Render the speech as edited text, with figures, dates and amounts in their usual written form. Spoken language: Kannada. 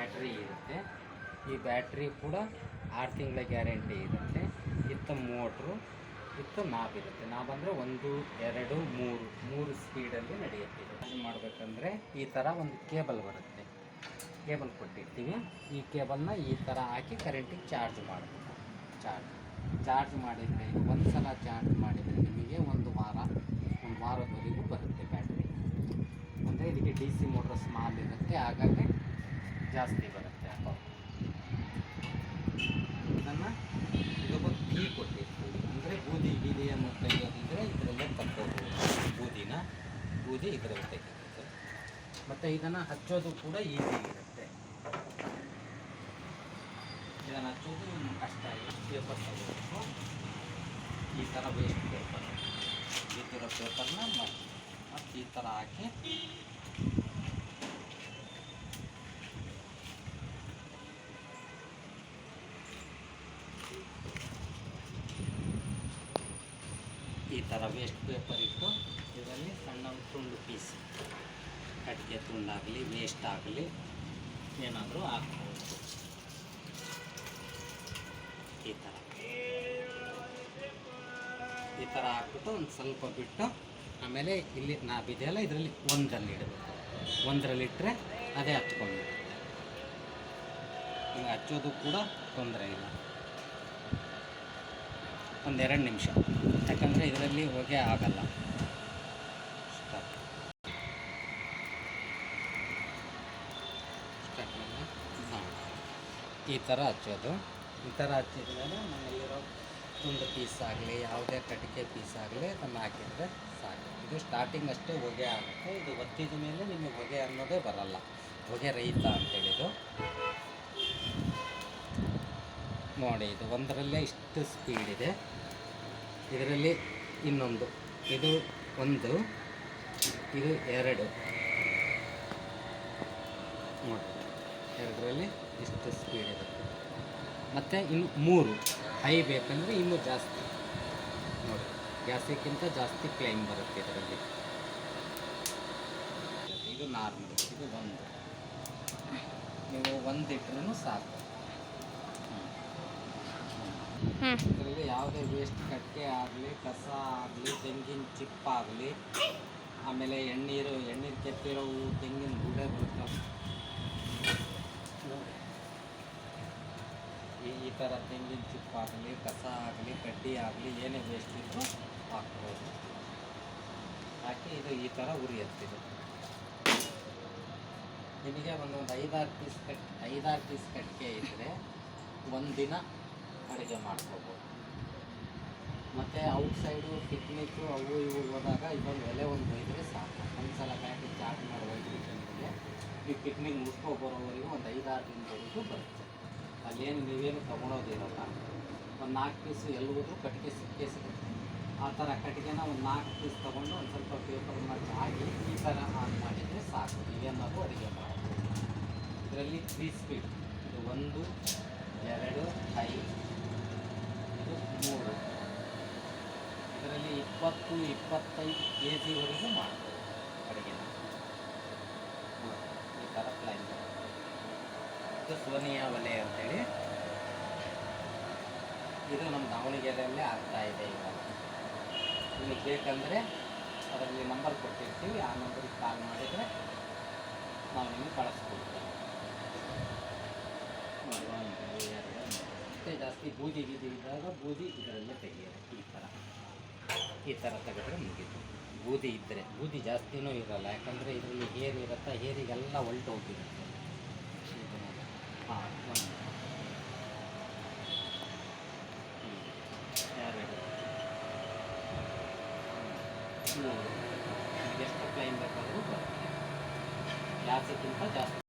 ಬ್ಯಾಟ್ರಿ ಇರುತ್ತೆ. ಈ ಬ್ಯಾಟ್ರಿ ಕೂಡ 6 ತಿಂಗಳ ಗ್ಯಾರಂಟಿ ಇರುತ್ತೆ. ಇತ್ತ ಮೋಟ್ರು, ಇತ್ತು ನಾಬ್ ಇರುತ್ತೆ. ನಾಬ್ ಅಂದರೆ 1, 2, 3 ಸ್ಪೀಡಲ್ಲಿ ನಡೆಯುತ್ತೆ. ಚಾರ್ಜ್ ಮಾಡಬೇಕಂದ್ರೆ ಈ ಥರ ಒಂದು ಕೇಬಲ್ ಬರುತ್ತೆ, ಕೇಬಲ್ ಕೊಟ್ಟಿರ್ತೀವಿ. ಈ ಕೇಬಲ್ನ ಈ ಥರ ಹಾಕಿ ಕರೆಂಟಿಗೆ ಚಾರ್ಜ್ ಮಾಡಬೇಕು. ಚಾರ್ಜ್ ಮಾಡಿದರೆ ಒಂದು ಸಲ ಚಾರ್ಜ್ ಮಾಡಿದರೆ ನಿಮಗೆ ಒಂದು ವಾರದವರೆಗೂ ಬರುತ್ತೆ ಬ್ಯಾಟ್ರಿ. ಅಂದರೆ ಇದಕ್ಕೆ DC ಮೋಟ್ರ್ ಸ್ಮಾಲ್ ಇರುತ್ತೆ, ಹಾಗಾಗಿ ಜಾಸ್ತಿ ಬರುತ್ತೆ. ಇದನ್ನು ಇದಕ್ಕೊಂದು ಕೀ ಕೊಟ್ಟಿರ್ತೀವಿ. ಅಂದರೆ ಬೂದಿ ಗೀದಿಯನ್ನು ತೆಗೆಯೋದಿದ್ರೆ ಇದರಲ್ಲೇ ತಕ್ಕೋಬೋದು. ಬೂದಿ ಇದರಲ್ಲಿ ತೆಗೆಯೋದು. ಮತ್ತು ಇದನ್ನು ಹಚ್ಚೋದು ಕೂಡ ಈಸಿ ಇರುತ್ತೆ. ಇದನ್ನು ಹಚ್ಚೋದು ಕಷ್ಟ ಆಗಿದೆ. ಪೇಪರ್ ತಗೋಬೇಕು. ಈ ಥರ ವೇಸ್ಟ್ ಪೇಪರ್ ಇದ್ದಿರೋ ಪೇಪರ್ನ ಮತ್ತು ಈ ಥರ ಹಾಕಿ ಈ ಥರ ವೇಸ್ಟ್ ಪೇಪರ್ ಇಟ್ಟು ಇದರಲ್ಲಿ ಸಣ್ಣ ತುಂಡು ಪೀಸ್, ಕಟ್ಟಿಗೆ ತುಂಡಾಗಲಿ ವೇಸ್ಟ್ ಆಗಲಿ ಏನಾದರೂ ಹಾಕ್ಬೋದು. ಈ ಥರ ಹಾಕ್ಬಿಟ್ಟು ಒಂದು ಸ್ವಲ್ಪ ಬಿಟ್ಟು ಆಮೇಲೆ ಇಲ್ಲಿ ನಾಬಿದೆಯಲ್ಲ ಇದರಲ್ಲಿ ಒಂದರಲ್ಲಿ ಇಡಬೇಕು. ಒಂದರಲ್ಲಿಟ್ಟರೆ ಅದೇ ಹಚ್ಕೊಂಡಿರುತ್ತೆ. ಈಗ ಹಚ್ಚೋದು ಕೂಡ ತೊಂದರೆ ಇಲ್ಲ. 1-2 ನಿಮಿಷ, ಯಾಕಂದರೆ ಇದರಲ್ಲಿ ಹೊಗೆ ಆಗಲ್ಲ. ಈ ಥರ ಹಚ್ಚೋದು. ಈ ಥರ ಹಚ್ಚಿದ ಮೇಲೆ ನಮ್ಮಲ್ಲಿರೋ ತುಂಡು ಪೀಸ್ ಆಗಲಿ ಯಾವುದೇ ಕಟ್ಟಿಗೆ ಪೀಸ್ ಆಗಲಿ ಅದನ್ನು ಹಾಕಿದರೆ ಸಾಕು. ಇದು ಸ್ಟಾರ್ಟಿಂಗ್ ಅಷ್ಟೇ ಹೊಗೆ ಆಗುತ್ತೆ. ಇದು ಒತ್ತಿದ ಮೇಲೆ ನಿಮಗೆ ಹೊಗೆ ಅನ್ನೋದೇ ಬರಲ್ಲ. ಹೊಗೆ ರಹಿತ ಅಂತೇಳಿದು ನೋಡಿ. ಇದು ಒಂದರಲ್ಲೇ ಇಷ್ಟು ಸ್ಪೀಡ್ ಇದೆ. ಇದರಲ್ಲಿ ಇನ್ನೊಂದು, ಇದು 1, ಇದು 2 ನೋಡಿ. 2ರಲ್ಲಿ ಇಷ್ಟು ಸ್ಪೀಡ್ ಇರುತ್ತೆ. ಮತ್ತು ಇನ್ನು 3 ಹೈ ಬೇಕಂದರೆ ಇನ್ನೂ ಜಾಸ್ತಿ ನೋಡಿ. ಗ್ಯಾಸಿಗಿಂತ ಜಾಸ್ತಿ ಕ್ಲೈಮ್ ಬರುತ್ತೆ ಇದರಲ್ಲಿ. ಇದು ನಾರ್ಮಲ್, ಇದು 1. ನೀವು 1 ಇಟ್ರೂ ಸಾಕು. ಇದರಲ್ಲಿ ಯಾವುದೇ ವೇಸ್ಟ್ ಕಟ್ಟಿಗೆ ಆಗಲಿ, ಕಸ ಆಗಲಿ, ತೆಂಗಿನ ಚಿಪ್ಪಾಗಲಿ, ಆಮೇಲೆ ಎಣ್ಣೀರು ಕೆತ್ತಿರೋವು, ತೆಂಗಿನ ಬುಡ ಬರ್ತವೆ. ಈ ಥರ ತೆಂಗಿನ ಚಿಪ್ಪಾಗಲಿ, ಕಸ ಆಗಲಿ, ಕಡ್ಡಿ ಆಗಲಿ, ಏನೇ ವೇಸ್ಟ್ ಇದ್ದರೂ ಹಾಕ್ಬೋದು. ಹಾಕಿ ಇದು ಈ ಥರ ಉರಿಯುತ್ತಿದೆ. ನಿಮಗೆ ಒಂದೊಂದು 5-6 ಪೀಸ್ ಕಟ್ಟಿಗೆ ಇದ್ದರೆ ಒಂದಿನ ಅಡುಗೆ ಮಾಡ್ಕೋಬೋದು. ಮತ್ತು ಔಟ್ಸೈಡು ಪಿಕ್ನಿಕ್ಕು ಅವು ಇವು ಹೋದಾಗ ಇದೊಂದು ಒಂದು ಒಯ್ದರೆ ಸಾಕು. ಒಂದು ಸಲ ಬ್ಯಾಟ್ರಿ ಚಾರ್ಜ್ ಮಾಡಿ ಒಯ್ದಿದ್ರೆ ಈ ಪಿಕ್ನಿಕ್ ಮುಗಿಸ್ಕೊಬರೋವರೆಗೂ ಒಂದು 5-6 ದಿನದವರೆಗೂ ಬರುತ್ತೆ. ಅಲ್ಲೇನು ನೀವೇನು ತೊಗೊಳೋದಿರಲ್ಲ. ಒಂದು 4 ಪೀಸು ಎಲ್ಲಿ ಹೋದ್ರೂ ಕಟ್ಟಿಗೆ ಸಿಗುತ್ತೆ. ಆ ಥರ ಕಟ್ಟಿಗೆನ ಒಂದು 4 ಪೀಸ್ ತೊಗೊಂಡು ಒಂದು ಸ್ವಲ್ಪ ಪೇಪರ್ ಮಾಡಿ ಹಾಕಿ ಈ ಥರ ಆನ್ ಮಾಡಿದರೆ ಸಾಕು. ಇವೇನಾದರೂ ಅಡುಗೆ ಮಾಡೋದು. ಇದರಲ್ಲಿ 3 ಸ್ಪೀಡ್. ಇದು 1, 2 ಹೈ, ಇದು 3. ಇದರಲ್ಲಿ 20-25 kgವರೆಗೂ ಮಾಡ್ಬೋದು ಅಡುಗೆನ. ಈ ಥರ ಫ್ಲೈಮ್ ಇದು ಸೋನಿಯಾ ಒಲೆ ಅಂತೇಳಿ. ಇದು ನಮ್ಮ ದಾವಣಗೆರೆಯಲ್ಲೇ ಆಗ್ತಾಯಿದೆ ಇವಾಗ. ನಿಮಗೆ ಬೇಕಂದರೆ ಅದರಲ್ಲಿ ನಂಬರ್ ಕೊಟ್ಟಿರ್ತೀವಿ. ಆ ನಂಬರಿಗೆ ಕಾಲ್ ಮಾಡಿದರೆ ನಾವು ನಿಮಗೆ ಕಳಿಸ್ಕೊಡ್ತೀವಿ. ಮತ್ತು ಜಾಸ್ತಿ ಬೂದಿ ಇದ್ದಾಗ ಬೂದಿ ಇದರಲ್ಲೇ ತೆಗೆಯೋದು. ಈ ಥರ ತೆಗೆದ್ರೆ ಮುಗೀತು. ಬೂದಿ ಇದ್ದರೆ, ಬೂದಿ ಜಾಸ್ತಿನೂ ಇರೋಲ್ಲ, ಯಾಕಂದರೆ ಇದರಲ್ಲಿ ಹೇರ್ ಇರುತ್ತೆ. ಹೇರಿಗೆಲ್ಲ ಹೊಲ್ಟು ಹೋಗಿರುತ್ತೆ. ಹಾಂ, 1, 2, 3 ಎಷ್ಟು ಕ್ಲೈಮ್ ಬೇಕಾದರೂ ಬರುತ್ತೆ. ಗ್ಯಾಸಿಗಿಂತ ಜಾಸ್ತಿ